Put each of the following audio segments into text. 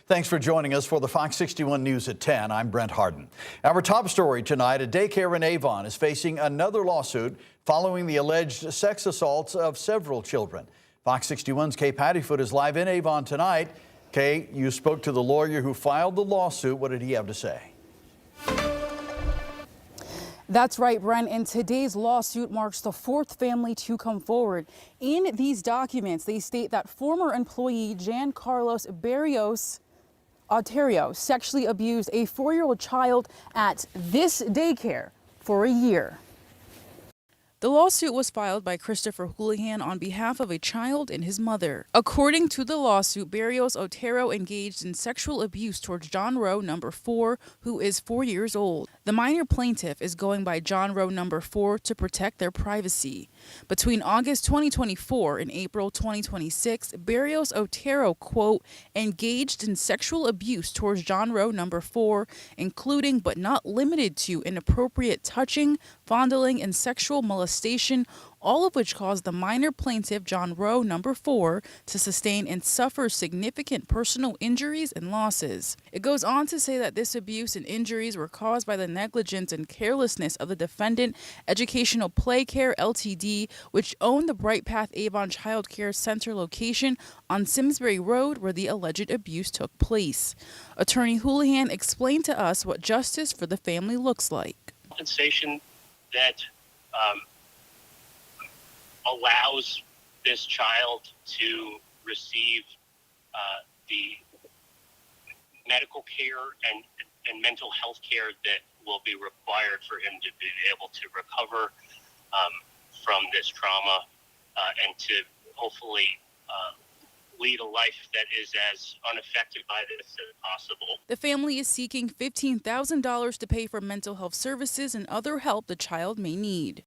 Thanks for joining us for the Fox 61 News at 10. I'm Brent Harden. Our top story tonight, a daycare in Avon is facing another lawsuit following the alleged sex assaults of several children. Fox 61's Kay Pattyfoot is live in Avon tonight. Kay, you spoke to the lawyer who filed the lawsuit. What did he have to say? That's right, Brent, and today's lawsuit marks the fourth family to come forward. In these documents, they state that former employee Jan Carlos Barrios Otero sexually abused a 4-year-old child at this daycare for a year. The lawsuit was filed by Christopher Houlihan on behalf of a child and his mother. According to the lawsuit, Barrios Otero engaged in sexual abuse towards John Roe, number 4, who is 4 years old. The minor plaintiff is going by John Roe, number 4, to protect their privacy. Between August 2024 and April 2026, Barrios Otero, quote, engaged in sexual abuse towards John Roe, number 4, including but not limited to inappropriate touching, fondling, and sexual molestation, all of which caused the minor plaintiff, John Roe, number 4, to sustain and suffer significant personal injuries and losses. It goes on to say that this abuse and injuries were caused by the negligence and carelessness of the defendant, Educational Play Care Ltd., which owned the Bright Path Avon Child Care Center location on Simsbury Road where the alleged abuse took place. Attorney Houlihan explained to us what justice for the family looks like. Compensation that allows this child to receive the medical care and mental health care that will be required for him to be able to recover from this trauma and to hopefully lead a life that is as unaffected by this as possible. The family is seeking $15,000 to pay for mental health services and other help the child may need.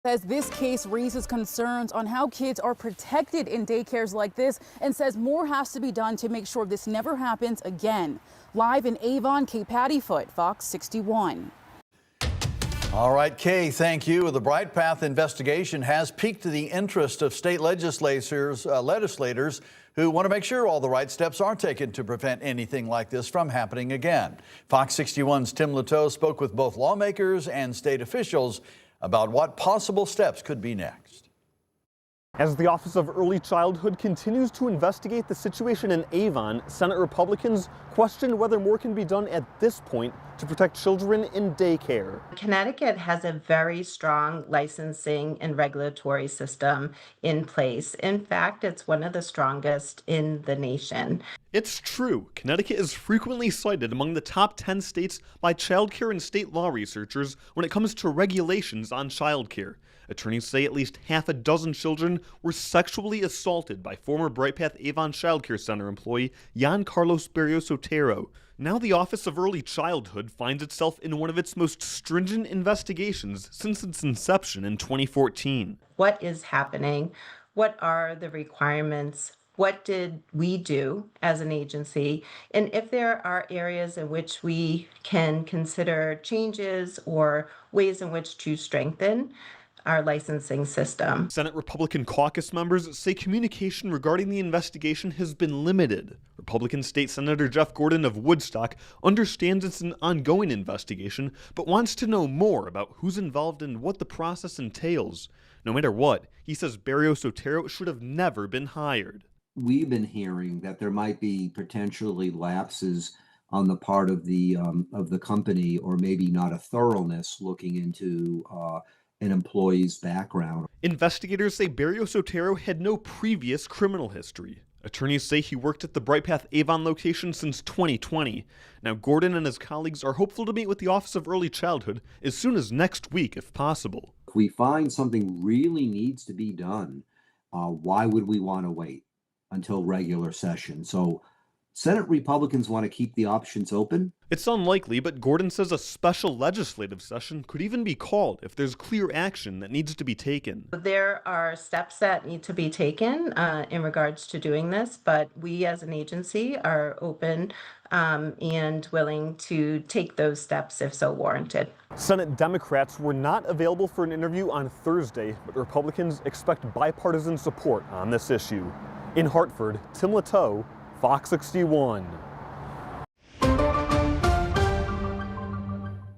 Says this case raises concerns on how kids are protected in daycares like this and says more has to be done to make sure this never happens again. Live in Avon, Kay Pattyfoot, Fox 61. All right, Kay, thank you. The Bright Path investigation has piqued the interest of state legislators who want to make sure all the right steps are taken to prevent anything like this from happening again. Fox 61's Tim Latow spoke with both lawmakers and state officials about what possible steps could be next. As the Office of Early Childhood continues to investigate the situation in Avon, Senate Republicans question whether more can be done at this point to protect children in daycare. Connecticut has a very strong licensing and regulatory system in place. In fact, it's one of the strongest in the nation. It's true. Connecticut is frequently cited among the top 10 states by childcare and state law researchers when it comes to regulations on childcare. Attorneys say at least half a dozen children were sexually assaulted by former Bright Path Avon Child Care Center employee Jan Carlos Barrios Otero. Now the Office of Early Childhood finds itself in one of its most stringent investigations since its inception in 2014. What is happening? What are the requirements? What did we do as an agency? And if there are areas in which we can consider changes or ways in which to strengthen our licensing system. Senate Republican caucus members say communication regarding the investigation has been limited. Republican State Senator Jeff Gordon of Woodstock understands it's an ongoing investigation, but wants to know more about who's involved and what the process entails. No matter what, he says Barrios Otero should have never been hired. We've been hearing that there might be potentially lapses on the part of the company, or maybe not a thoroughness looking into an employee's background. Investigators say Barrios Otero had no previous criminal history. Attorneys say he worked at the Bright Path Avon location since 2020. Now, Gordon and his colleagues are hopeful to meet with the Office of Early Childhood as soon as next week, if possible. If we find something really needs to be done, why would we want to wait until regular session? So Senate Republicans want to keep the options open. It's unlikely, but Gordon says a special legislative session could even be called if there's clear action that needs to be taken. There are steps that need to be taken in regards to doing this, but we as an agency are open and willing to take those steps if so warranted. Senate Democrats were not available for an interview on Thursday, but Republicans expect bipartisan support on this issue. In Hartford, Tim Lateau, Fox 61.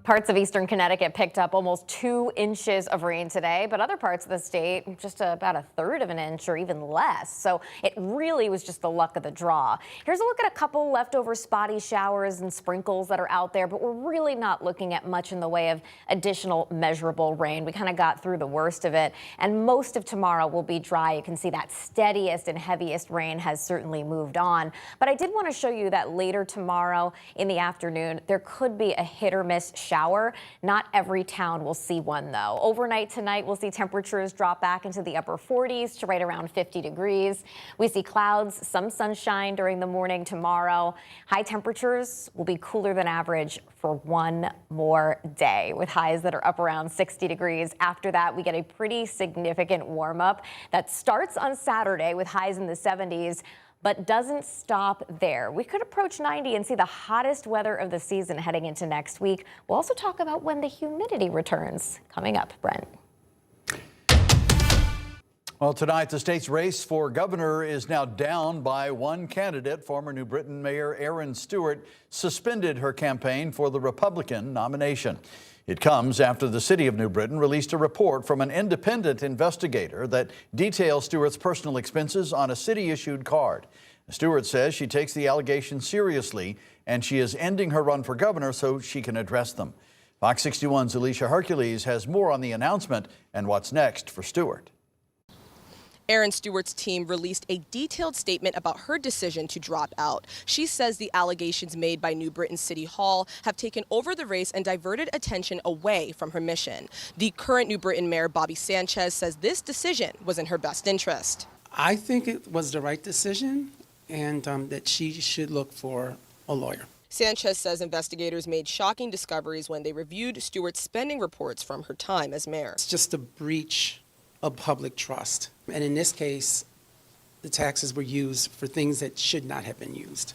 Parts of eastern Connecticut picked up almost 2 inches of rain today, but other parts of the state just about 1/3 of an inch or even less. So it really was just the luck of the draw. Here's a look at a couple leftover spotty showers and sprinkles that are out there, but we're really not looking at much in the way of additional measurable rain. We kind of got through the worst of it, and most of tomorrow will be dry. You can see that steadiest and heaviest rain has certainly moved on. But I did want to show you that later tomorrow in the afternoon, there could be a hit or miss shower. Not every town will see one, though. Overnight tonight, we'll see temperatures drop back into the upper 40s to right around 50 degrees. We see clouds, some sunshine during the morning tomorrow. High temperatures will be cooler than average for one more day, with highs that are up around 60 degrees. After that, we get a pretty significant warm up that starts on Saturday with highs in the 70s. But doesn't stop there. We could approach 90 and see the hottest weather of the season heading into next week. We'll also talk about when the humidity returns. Coming up, Brent. Well, tonight, the state's race for governor is now down by one candidate. Former New Britain Mayor Erin Stewart suspended her campaign for the Republican nomination. It comes after the city of New Britain released a report from an independent investigator that details Stewart's personal expenses on a city-issued card. Stewart says she takes the allegations seriously and she is ending her run for governor so she can address them. Fox 61's Alicia Hercules has more on the announcement and what's next for Stewart. Erin Stewart's team released a detailed statement about her decision to drop out. She says the allegations made by New Britain City Hall have taken over the race and diverted attention away from her mission. The current New Britain Mayor, Bobby Sanchez, says this decision was in her best interest. I think it was the right decision and that she should look for a lawyer. Sanchez says investigators made shocking discoveries when they reviewed Stewart's spending reports from her time as mayor. It's just a breach of public trust. And in this case, the taxes were used for things that should not have been used.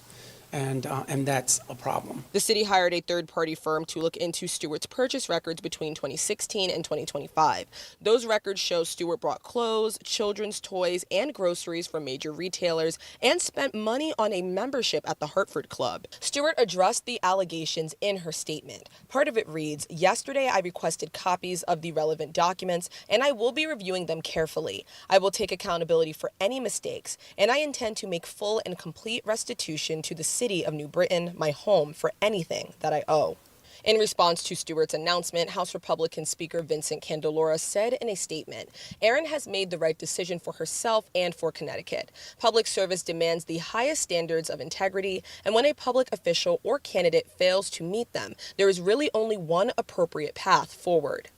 And that's a problem. The city hired a third-party firm to look into Stewart's purchase records between 2016 and 2025. Those records show Stewart bought clothes, children's toys, and groceries from major retailers and spent money on a membership at the Hartford Club. Stewart addressed the allegations in her statement. Part of it reads, "Yesterday I requested copies of the relevant documents, and I will be reviewing them carefully. I will take accountability for any mistakes, and I intend to make full and complete restitution to the city of New Britain, my home, for anything that I owe." In response to Stewart's announcement, House Republican Speaker Vincent Candelora said in a statement, "Erin has made the right decision for herself and for Connecticut. Public service demands the highest standards of integrity, and when a public official or candidate fails to meet them, there is really only one appropriate path forward."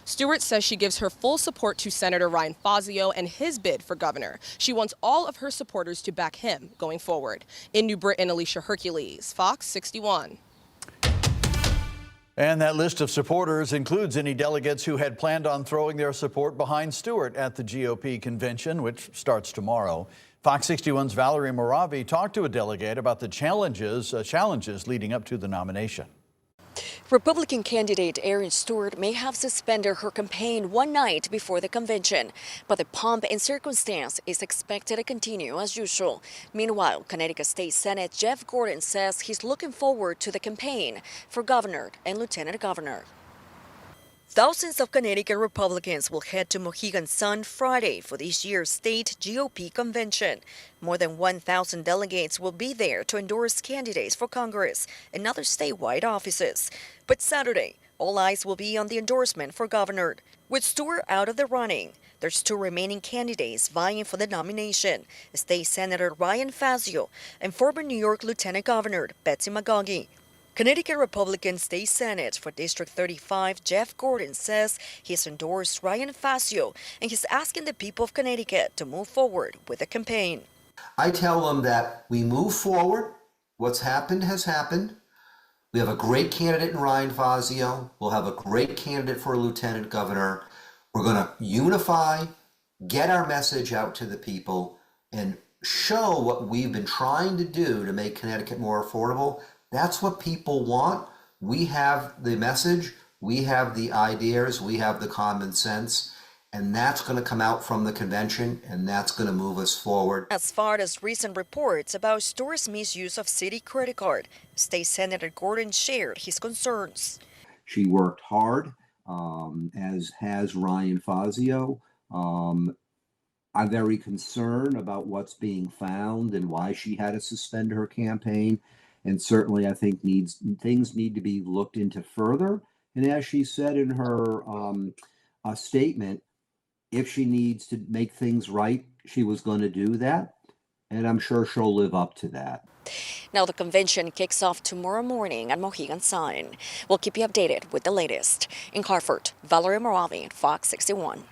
Stewart says she gives her full support to Senator Ryan Fazio and his bid for governor. She wants all of her supporters to back him going forward. In New Britain, Alicia Hercules, Fox 61. And that list of supporters includes any delegates who had planned on throwing their support behind Stewart at the GOP convention, which starts tomorrow. Fox 61's Valerie Moravi talked to a delegate about the challenges leading up to the nomination. Republican candidate Erin Stewart may have suspended her campaign one night before the convention, but the pomp and circumstance is expected to continue as usual. Meanwhile, Connecticut State Senate Jeff Gordon says he's looking forward to the campaign for governor and lieutenant governor. Thousands of Connecticut Republicans will head to Mohegan Sun Friday for this year's state GOP convention. More than 1,000 delegates will be there to endorse candidates for Congress and other statewide offices. But Saturday, all eyes will be on the endorsement for governor. With Stewart out of the running, there's 2 remaining candidates vying for the nomination: State Senator Ryan Fazio and former New York Lieutenant Governor Betsy McGaughey. Connecticut Republican State Senate for District 35, Jeff Gordon says he's endorsed Ryan Fazio and he's asking the people of Connecticut to move forward with the campaign. I tell them that we move forward. What's happened has happened. We have a great candidate in Ryan Fazio. We'll have a great candidate for a lieutenant governor. We're going to unify, get our message out to the people, and show what we've been trying to do to make Connecticut more affordable. That's what people want. We have the message, we have the ideas, we have the common sense, And that's going to come out from the convention, and that's going to move us forward. As far as recent reports about Stewart's misuse of city credit card, State Senator Gordon shared his concerns. She worked hard, as has Ryan Fazio. I'm very concerned about what's being found and why she had to suspend her campaign. And certainly I think things need to be looked into further. And as she said in her statement, if she needs to make things right, she was going to do that. And I'm sure she'll live up to that. Now the convention kicks off tomorrow morning at Mohegan Sun. We'll keep you updated with the latest. In Hartford, Valerie Moravi, Fox 61.